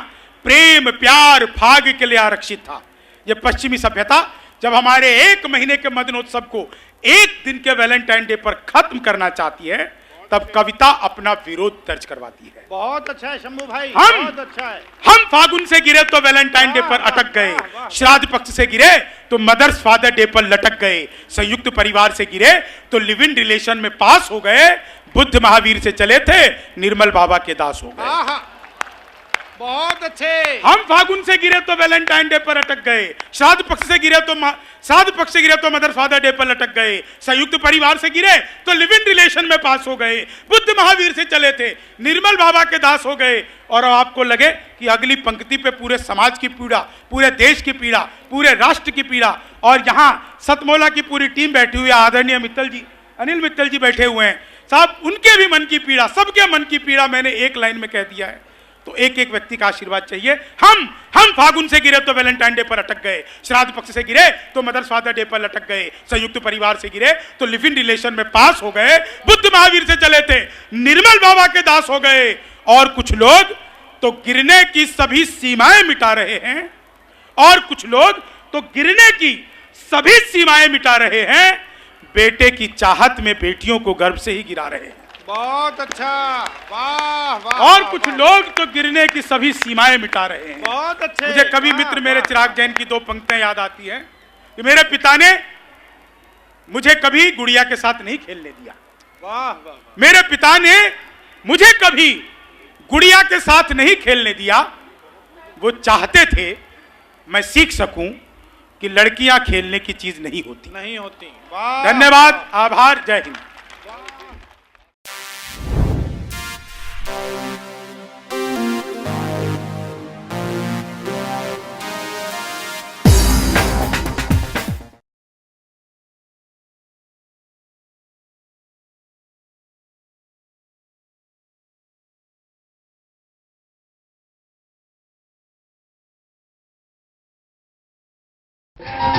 प्रेम प्यार फाग के लिए आरक्षित था। यह पश्चिमी सभ्यता जब हमारे 1 महीने के मदनोत्सव को 1 दिन के वैलेंटाइन डे पर खत्म करना चाहती है, तब कविता अपना विरोध दर्ज करवाती है। बहुत अच्छा है शंभू भाई, बहुत अच्छा है। हम फागुन से गिरे तो वैलेंटाइन डे पर अटक गए, श्राद्ध पक्ष से गिरे तो मदर्स फादर डे पर लटक गए, संयुक्त परिवार से गिरे तो लिव इन रिलेशन में पास हो गए, बुद्ध महावीर से चले थे निर्मल बाबा के दास हो गए। बहुत अच्छे। हम फागुन से गिरे तो वैलेंटाइन डे पर अटक गए, श्राद्ध पक्ष से गिरे तो मदर फादर डे पर लटक गए, संयुक्त परिवार से गिरे तो लिव इन रिलेशन में पास हो गए, बुद्ध महावीर से चले थे निर्मल बाबा के दास हो गए। और आपको लगे कि अगली पंक्ति पे पूरे समाज की पीड़ा, पूरे देश की पीड़ा, पूरे राष्ट्र की पीड़ा, और यहाँ सतमोला की पूरी टीम बैठी हुई है, आदरणीय मित्तल जी, अनिल मित्तल जी बैठे हुए हैं साहब, उनके भी मन की पीड़ा, सबके मन की पीड़ा मैंने एक लाइन में कह दिया है। तो एक एक व्यक्ति का आशीर्वाद चाहिए। हम फागुन से गिरे तो वैलेंटाइन डे पर अटक गए, श्राद्ध पक्ष से गिरे तो मदर्स फादर डे पर लटक गए, संयुक्त परिवार से गिरे तो लिव इन रिलेशन में पास हो गए, बुद्ध महावीर से चले थे निर्मल बाबा के दास हो गए। और कुछ लोग तो गिरने की सभी सीमाएं मिटा रहे हैं, और कुछ लोग तो गिरने की सभी सीमाएं मिटा रहे हैं, बेटे की चाहत में बेटियों को गर्भ से ही गिरा रहे हैं। बहुत अच्छा, वाह वाह। और कुछ लोग तो गिरने की सभी सीमाएं मिटा रहे हैं। बहुत अच्छे। मुझे कवि मित्र मेरे चिराग जैन की दो पंक्तियां याद आती हैं कि मेरे पिता ने मुझे कभी गुड़िया के साथ नहीं खेलने दिया। वाह वाह। मेरे पिता ने मुझे कभी गुड़िया के साथ नहीं खेलने दिया। वो चाहते थे मैं सीख सकूं कि लड़कियां खेलने की चीज नहीं होती। नहीं होती। वाह। धन्यवाद, आभार, जय हिंद।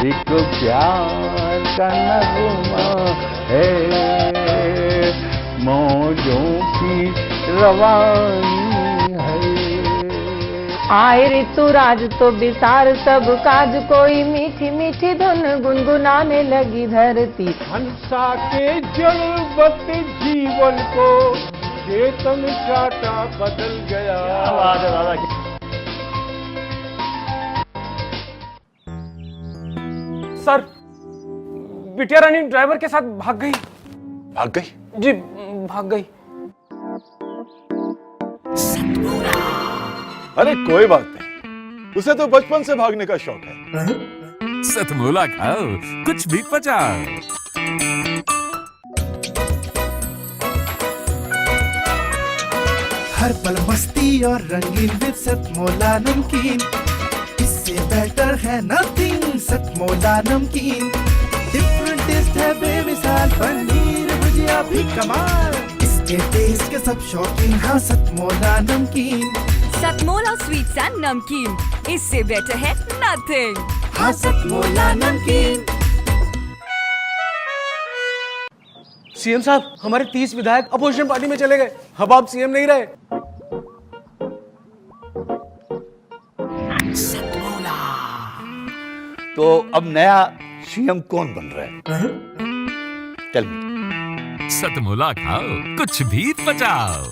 एक प्यार का नगमा है, मौजों की रवानी है। आए ऋतुराज तो बिसार सब काज, कोई मीठी मीठी धुन गुनगुनाने लगी धरती। हंसा के जड़वत जीवन को चेतन चाटा बदल गया। आवाज है दादा की। सर, बिटिया रानी ड्राइवर के साथ भाग गई। भाग गई? जी, भाग गई। अरे कोई बात नहीं, उसे तो बचपन से भागने का शौक है। सतमोला खाओ, कुछ भी पचाओ। हर पल मस्ती और रंगीन विद सतमोला नमकीन, इससे बेटर है नथिंग। सतमोला नमकीन डिफरेंट टेस्ट है बेमिसाल, पनीर भुजिया भी कमाल, इसके टेस्ट के सब शौकीन। हाँ सतमोला नमकीन, सतमोला स्वीट्स एंड नमकीन, इससे बेटर है नथिंग। हाँ सतमोला नमकीन। सीएम साहब, हमारे 30 विधायक अपोजिशन पार्टी में चले गए। अब आप सीएम नहीं रहे। तो अब नया सीएम कौन बन रहा है? Tell me. सतमोला खाओ, कुछ भी पचाओ।